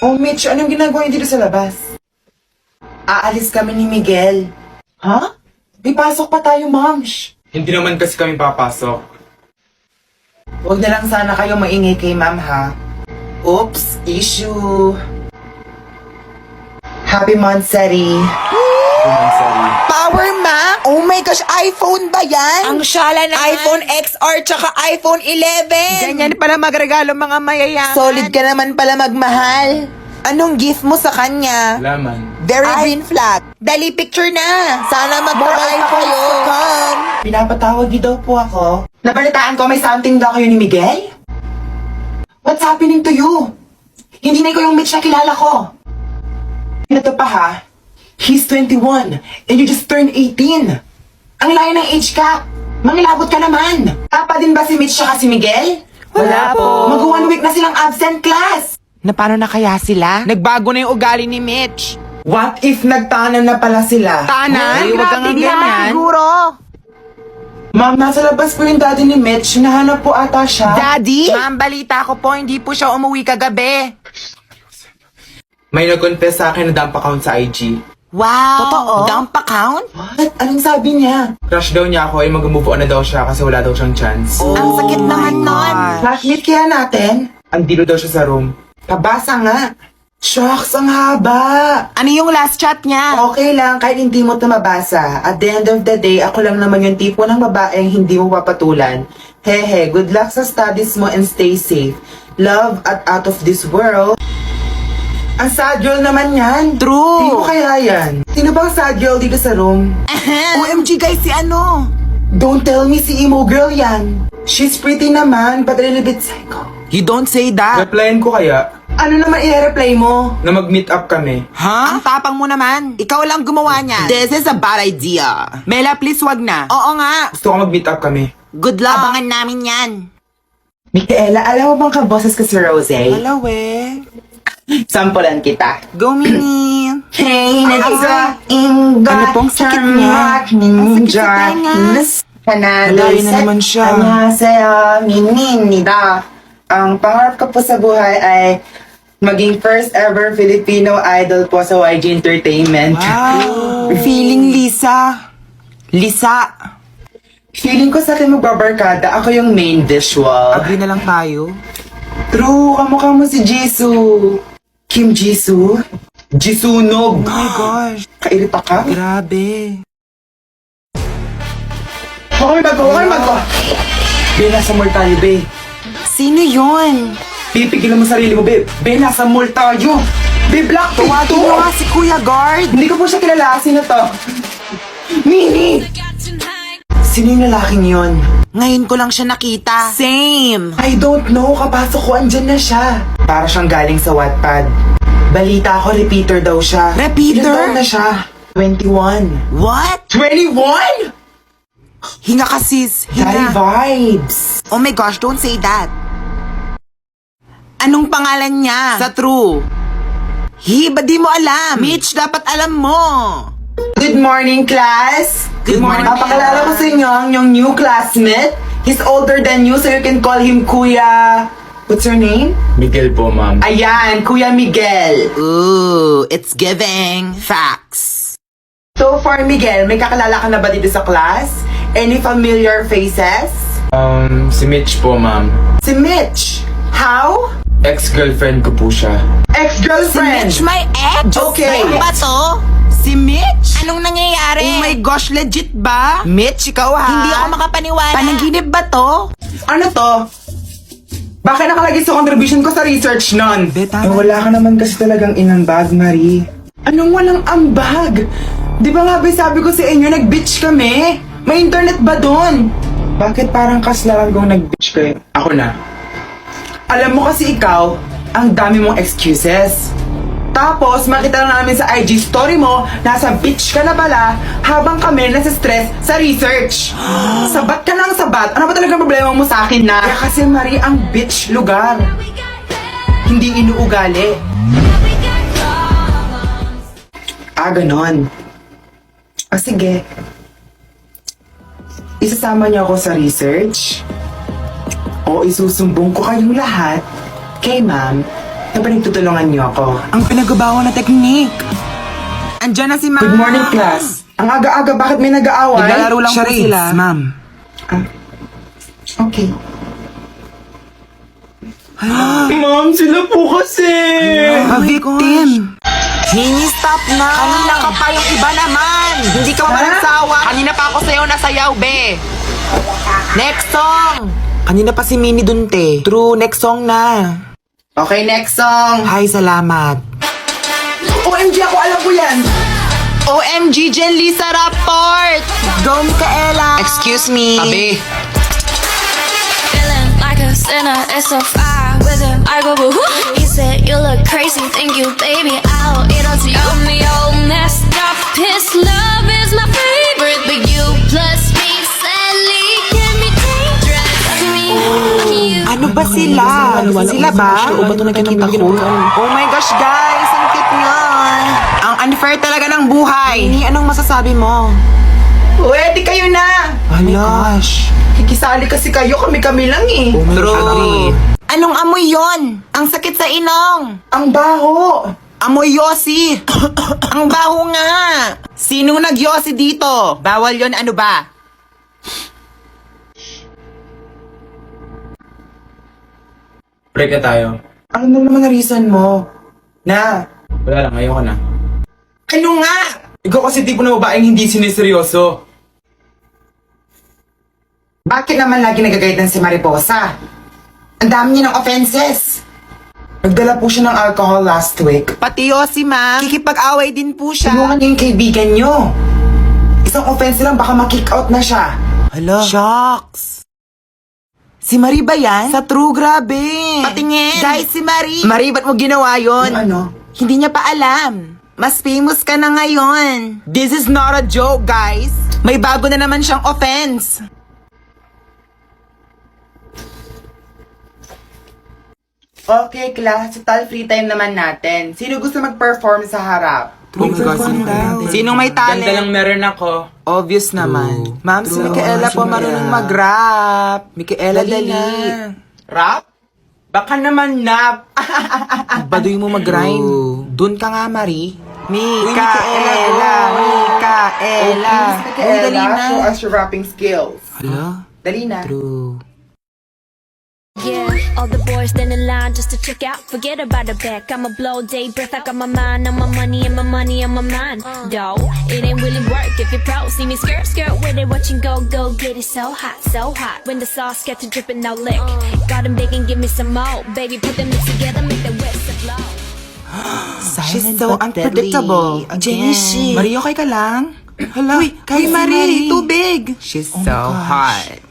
Oh, Mitch, anong ginagawa niyo dito sa labas? Aalis kami ni Miguel. Ha? May pasok pa tayo, Moms. Hindi naman kasi kami papasok. Huwag na lang sana kayo maingay kay Ma'am, ha? Oops, issue. Happy Monthsary. Sorry. Power Mac? Oh my gosh, iPhone ba yan? Ang syala naman. iPhone XR tsaka iPhone 11. Ganyan pala magregalo mga mayayaman. Solid ka naman pala magmahal. Anong gift mo sa kanya? Laman. Very green flag. Dali picture na. Sana mag-iPhone kayo. Come. Pinapatawag niyo daw po ako. Nabalitaan ko may something daw kayo ni Miguel? What's happening to you? Hindi na ikaw yung Mitch na kilala ko. Ito pa ha, he's 21 and you just turned 18. Ang layo ng age cap. Mangilabot ka naman. Tapa din ba si Mitch saka si Miguel? Wala po. Mag-1 week na silang absent class. Na paano na kaya sila? Nagbago na yung ugali ni Mitch. What if nagtanan na pala sila? Tanan? Ay, Huwag kang grabe, ganyan. Siguro. Ma'am, nasa labas po yung daddy ni Mitch. Nahanap po ata siya. Daddy? Ma'am, balita ko po, hindi po siya umuwi kagabi. May nag-confess sa akin na dump account sa IG. Wow. Totoo? Dump account? What? Anong sabi niya? Crush daw niya ako ay mag-move on na daw siya kasi wala daw siyang chance. Ang sakit naman nun. Classmate kaya natin? Andito daw siya sa room. Pabasa nga. Shucks, ang haba. Ano yung last chat niya? Okay lang, kahit hindi mo ito mabasa. At the end of the day, ako lang naman yung tipo ng babaeng hindi mo papatulan. Hehe, good luck sa studies mo and stay safe. Love at out of this world. Ang sad girl naman yan. True. Sino kaya yan? Sino bang sad girl dito sa room? OMG guys, si ano? Don't tell me si emo girl yan. She's pretty naman, but a little bit psycho. You don't say that. Replyan ko kaya Ano naman i-reply mo? na mag-meet up kami. Ha? Ang tapang mo naman. Ikaw lang gumawa niyan. This is a bad idea. Mela, please wag na. Oo nga. Gusto ko mag-meet up kami. Good luck. Abangan namin yan. Micaela, alam mo bang kaboses ko si Rose? Hello eh. Sampulan kita. Go, Mini. Hey, Ano pong sakit niya? Ang sakit sa tenga. Malayo na naman siya. Annyeonghaseyo, Mininida. Ang pangarap ko po sa buhay ay maging first ever Filipino idol po sa YG Entertainment. Wow. Feeling Lisa. Lisa. Feeling ko sa akin magbabarkada, ako yung main visual. Agree na lang tayo. True, kamukha mo si Jisoo. Kim Jisoo? Jisunog. Oh my gosh. Kairita ka? Grabe. Okay, magko. Be, nasa mall tayo, be. Sino yon? Pipigilan mo sarili mo, be. Be, nasa mall tayo. Be, Blackpink Tawagin to. mo nga si Kuya Guard. Hindi ko po siya kilala. Sino to? Mini! Sino yung lalaking yun? Ngayon ko lang siya nakita. Same. I don't know. Kapasok ko, andyan na siya. Para siyang galing sa Wattpad. Balita ko, repeater daw siya. Repeater? Ilan taon na siya? 21. What? 21? Hinga ka sis. Daddy Hinga. vibes. Oh my gosh, don't say that. Anong pangalan niya? Sa true. Ba't di mo alam? Mitch, dapat alam mo. Good morning, class. Good morning. Papakilala ko sa inyo ang yung new classmate. He's older than you, so you can call him Kuya... What's your name? Miguel po, ma'am. Ayan, Kuya Miguel. Ooh, it's giving facts. So far, Miguel, may kakilala ka na ba dito sa class? Any familiar faces? Si Mitch po, ma'am. Si Mitch. How? Ex-girlfriend ko po siya. Ex-girlfriend. Mitch, my ex? Okay. Ano ba to? Si Mitch? Anong nangyayari? Oh my gosh, legit ba? Mitch, ikaw ha? Hindi ako makapaniwala. Panaginip ba to? Ano to? Bakit nakalagay sa contribution ko sa research nun? Beta. Wala ka naman kasi talagang inambag, Marie. Anong walang ambag? Di ba nga ba sabi ko sa inyo, nag-bitch kami? May internet ba doon? Bakit parang kaslaragong nag-bitch kayo? Ako na. Alam mo kasi ikaw, ang dami mong excuses. Tapos, makita lang namin sa IG story mo, nasa beach ka na pala, habang kami nasa stress sa research. Sabat ka ng sabat. Ano ba talaga problema mo sa akin na? Kaya kasi, Marie, ang beach lugar. Hindi inuugali. Ganon. O sige. Isasama niyo ako sa research? O isusumbong ko kayong lahat kay ma'am Na pinagtutulungan niyo ako. Ang pinagabawan na technique. Andyan na si ma'am. Good morning, class. Ang aga-aga, bakit may nag-aaway? Naglalaro lang po Charades. sila. Ma'am. Okay. Ma'am, sila po kasi. Victim. Nini, stop na. Kanina ka pa, yung iba naman. Hindi ka ba nagsawa? Kanina pa ako sa'yo nasayaw, be. Next song. Kanina pa si Minnie dun, te. True, next song na. Okay, next song. Hi, salamat. OMG, ako alam ko yan. OMG, Jen Lisa Rapport. Go, Micaela. Excuse me. Tabi. Feeling like a sinner, it's so far with him. I go boo. He said you look crazy, thank you, baby. I'll eat on to you. I'm the old messed up. His love is my favorite, but you plus me sadly can be dangerous to me. You. Ano ba sila? Sila ba? O ba ito nakikita ko? Oh my gosh, guys! Ang cute niyan! Ang unfair talaga ng buhay! Nini, anong masasabi mo? Pwede kayo na. Oh my gosh! Kikisali kasi kayo, kami-kami lang eh. True! Anong amoy yon? Ang sakit sa inong! Ang baho. Amoy yosi! Ang baho nga! Sinong nag-yosi dito? Bawal yon, ano ba? Break na tayo. Ano na naman na reason mo? Na, Wala lang, ayoko na. ano nga? Ikaw kasi tipo na babaeng hindi siniseryoso. Bakit naman lagi nagagalitan si Mariposa? Ang dami niya ng offenses. Nagdala po siya ng alcohol last week. Pati yosi, ma'am. Kikipag-away din po siya. Tulungan niyo yung kaibigan niyo. Isang offense lang, baka ma-kick out na siya. Hala. Shucks. Si Marie ba yan? Sa true, grabe. Patingin. Guys, si Marie. Marie, ba't mo ginawa yon? Yung ano? Hindi niya pa alam. Mas famous ka na ngayon. This is not a joke, guys. May bago na naman siyang offense. Okay, class. Total free time naman natin. Sino gusto mag-perform sa harap? Oh my God, sino ba? Sinong may talent? Ganda lang meron ako. Obvious naman. Ma'am, si Micaela po marunong mag-rap. Micaela, dali. Rap? Baka naman nap. Baduy mo mag-rhyme. Doon ka nga, Marie. Micaela, Micaela. Uy, dali na. Show us your rapping skills. Hala, Dali na. true. Yeah, all the boys stand in line just to check out. Forget about the back. I'ma blow day breath. I got my mind on my money and my money on my mind. Though it ain't really work if you're pro. See me skirt with it, watching go get it so hot, so hot. When the sauce gets to dripping, now lick. Got 'em begging, give me some more, baby. Put them lips together, make the whips flow. She's so unpredictable. Jenny, Marie, okay ka lang? Hala, Uy, Marie, tubig. She's so hot.